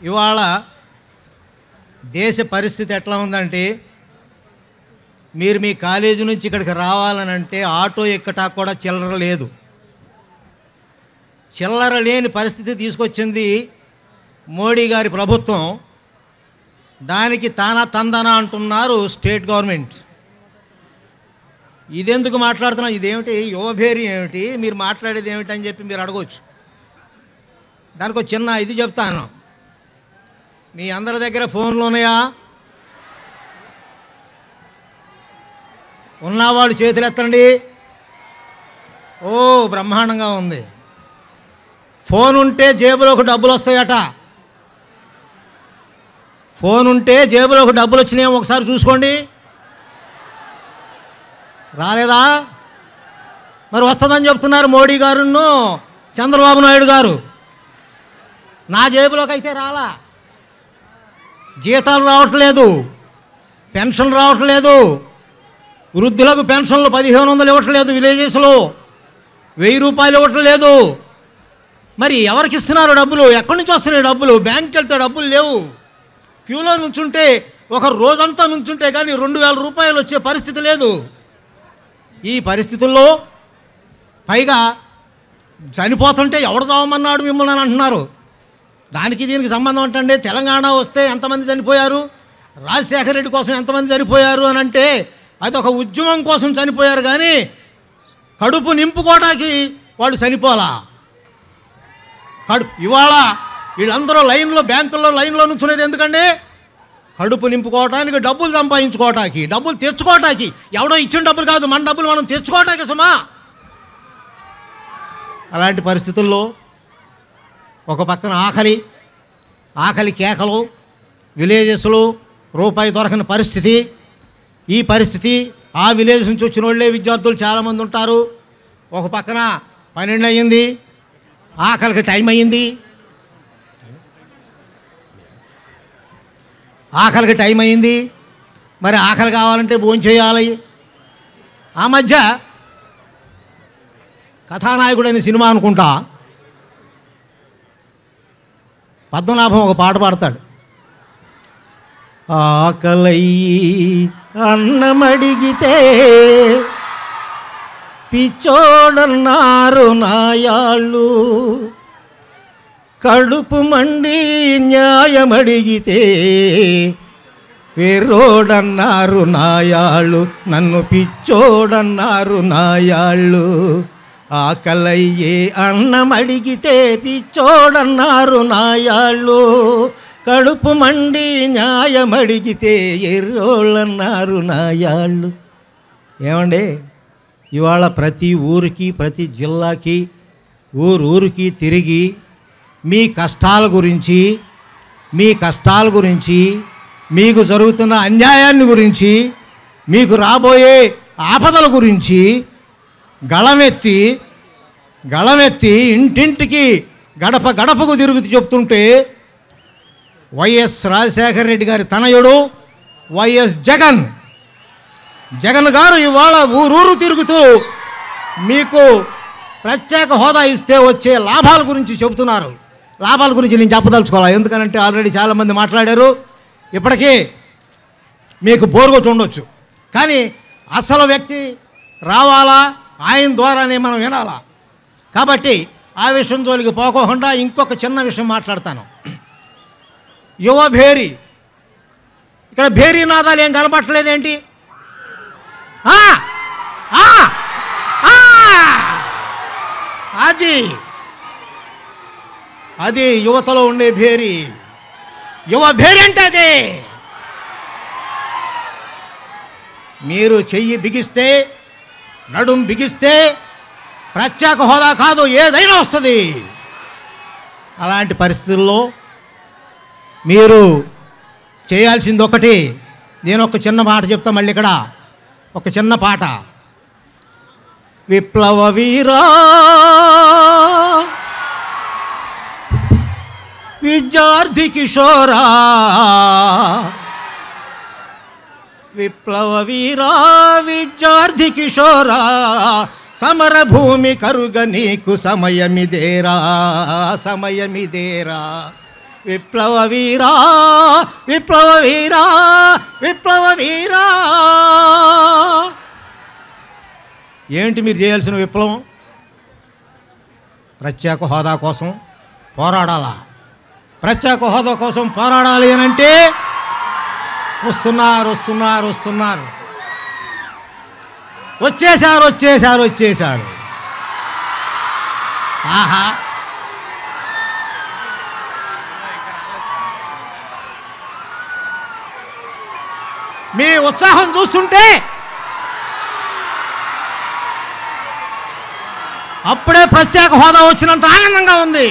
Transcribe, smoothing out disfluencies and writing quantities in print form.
ఇవాళ దేశ పరిస్థితి ఎట్లా ఉందంటే, మీరు మీ కాలేజీ నుంచి ఇక్కడికి రావాలనంటే ఆటో ఎక్కటా కూడా చిల్లర లేదు. చిల్లర లేని పరిస్థితి తీసుకొచ్చింది మోడీ గారి ప్రభుత్వం. దానికి తానా తందన అంటున్నారు స్టేట్ గవర్నమెంట్. ఇదెందుకు మాట్లాడుతున్నాం, ఇదేమిటి యువభేరి ఏమిటి, మీరు మాట్లాడేది ఏమిటి అని చెప్పి మీరు అడగవచ్చు. దానికి ఒక చిన్న ఇది చెప్తాను. మీ అందరి దగ్గర ఫోన్లు ఉన్నాయా? ఉన్నవాళ్ళు చేతులు ఎత్తండి. ఓ బ్రహ్మాండంగా ఉంది. ఫోన్ ఉంటే జేబులోకి డబ్బులు వస్తాయట. ఫోన్ ఉంటే జేబులోకి డబ్బులు వచ్చినాయేమో ఒకసారి చూసుకోండి. రాలేదా? మరి వస్తుందని చెప్తున్నారు మోడీ గారును చంద్రబాబు నాయుడు గారు. నా జేబులోకి అయితే రాలా. జీతాలు రావట్లేదు, పెన్షన్ రావట్లేదు, వృద్ధులకు పెన్షన్లు 1500 ఇవ్వట్లేదు, విలేజెస్లో 1000 రూపాయలు ఇవ్వట్లేదు. మరి ఎవరికి ఇస్తున్నారు డబ్బులు? ఎక్కడి నుంచి వస్తున్నాయి డబ్బులు? బ్యాంక్కి వెళ్తే డబ్బులు లేవు. క్యూలో నుంచుంటే ఒక రోజంతా నుంచుంటే కానీ 2000 రూపాయలు వచ్చే పరిస్థితి లేదు. ఈ పరిస్థితుల్లో పైగా చనిపోతుంటే ఎవడు చావమన్నాడు మిమ్మల్ని అని అంటున్నారు. దానికి దీనికి సంబంధం ఏంటంటే, తెలంగాణ వస్తే ఎంతమంది చనిపోయారు, రాజశేఖర రెడ్డి కోసం ఎంతమంది చనిపోయారు అని అంటే అది ఒక ఉద్యమం కోసం చనిపోయారు, కానీ కడుపు నింపుకోవడానికి వాళ్ళు చనిపోలా. ఇవాళ వీళ్ళందరూ లైన్లో, బ్యాంకుల్లో లైన్లో నుంచునేది ఎందుకండి? కడుపు నింపుకోవటానికి, డబ్బులు సంపాదించుకోవటానికి, డబ్బులు తెచ్చుకోవటానికి. ఎవడో ఇచ్చిన డబ్బులు కాదు, మన డబ్బులు మనం తెచ్చుకోవటానికి సుమా. అలాంటి పరిస్థితుల్లో ఒక పక్కన ఆకలి కేకలు, విలేజెస్లో రూపాయి దొరకని పరిస్థితి. ఈ పరిస్థితి ఆ విలేజ్ నుంచి వచ్చిన వాళ్ళే విద్యార్థులు చాలామంది ఉంటారు. ఒక పక్కన 12 అయ్యింది, ఆకలికి టైం అయ్యింది. మరి ఆకలి కావాలంటే భోజనం చేయాలి. ఆ మధ్య కథానాయకుడు అనే సినిమా అనుకుంటా, పద్మనాభం ఒక పాట పాడతాడు. ఆకలయ్యి అన్నమడిగితే పిచ్చోడన్నారు నాయాళ్ళు, కడుపు మండి న్యాయమడిగితే వెర్రోడన్నారు నాయాళ్ళు, నన్ను పిచ్చోడన్నారు నాయాళ్ళు. ఆకలయ్యే అన్నమడిగితే పిచ్చోడన్నారు నాయాళ్ళు, కడుపు మండి న్యాయమడిగితే ఎర్రోళ్ళన్నారు నాయాళ్ళు. ఏమండి, ఇవాళ ప్రతి ఊరికి, ప్రతి జిల్లాకి, ఊరికి తిరిగి మీ కష్టాల గురించి, మీకు జరుగుతున్న అన్యాయాన్ని గురించి, మీకు రాబోయే ఆపదల గురించి గళమెత్తి ఇంటింటికి, గడపకు తిరుగుతూ చెప్తుంటే, వైఎస్ రాజశేఖర రెడ్డి గారి తనయుడు వైఎస్ జగన్ గారు ఇవాళ ఊరూరు తిరుగుతూ మీకు ప్రత్యేక హోదా ఇస్తే వచ్చే లాభాల గురించి చెబుతున్నారు. లాభాల గురించి నేను చెప్పదలుచుకోవాలి, ఎందుకనంటే ఆల్రెడీ చాలామంది మాట్లాడారు. ఇప్పటికీ మీకు బోర్ కొట్టి ఉండొచ్చు, కానీ అసలు వ్యక్తి రావాలా, ఆయన ద్వారానే మనం వినాలా. కాబట్టి ఆ విషయం జోలికి పోకోకుండా ఇంకొక చిన్న విషయం మాట్లాడతాను. యువభేరి, ఇక్కడ భేరీ నాదాలు ఏం కనపట్టలేదేంటి? అది యువతలో ఉండే భేరీ. యువభేరి అంటే అదే. మీరు చెయ్యి బిగిస్తే, నడుం బిగిస్తే ప్రత్యేక హోదా కాదు ఏదైనా వస్తుంది. అలాంటి పరిస్థితుల్లో మీరు చేయాల్సింది ఒకటి. నేను ఒక చిన్న మాట చెప్తా, మళ్ళీ ఇక్కడ ఒక చిన్న పాట. విప్లవ వీరా విద్యార్థి కిషోరా, విప్లవ వీరా విద్యార్థి కిషోరా, సమరభూమి కరుగ నీకు సమయమిదేరా. విప్లవ వీరా విప్లవ వీరా విప్లవ వీరా. ఏంటి మీరు చేయాల్సిన విప్లవం? ప్రత్యేక హోదా కోసం పోరాడాలా? ప్రత్యేక హోదా కోసం పోరాడాలి అని అంటే వస్తున్నారు వస్తున్నారు వస్తున్నారు వచ్చేశారు వచ్చేశారు వచ్చేశారు. ఆహా, మీ ఉత్సాహం చూస్తుంటే అప్పుడే ప్రత్యేక హోదా వచ్చినంత ఆనందంగా ఉంది.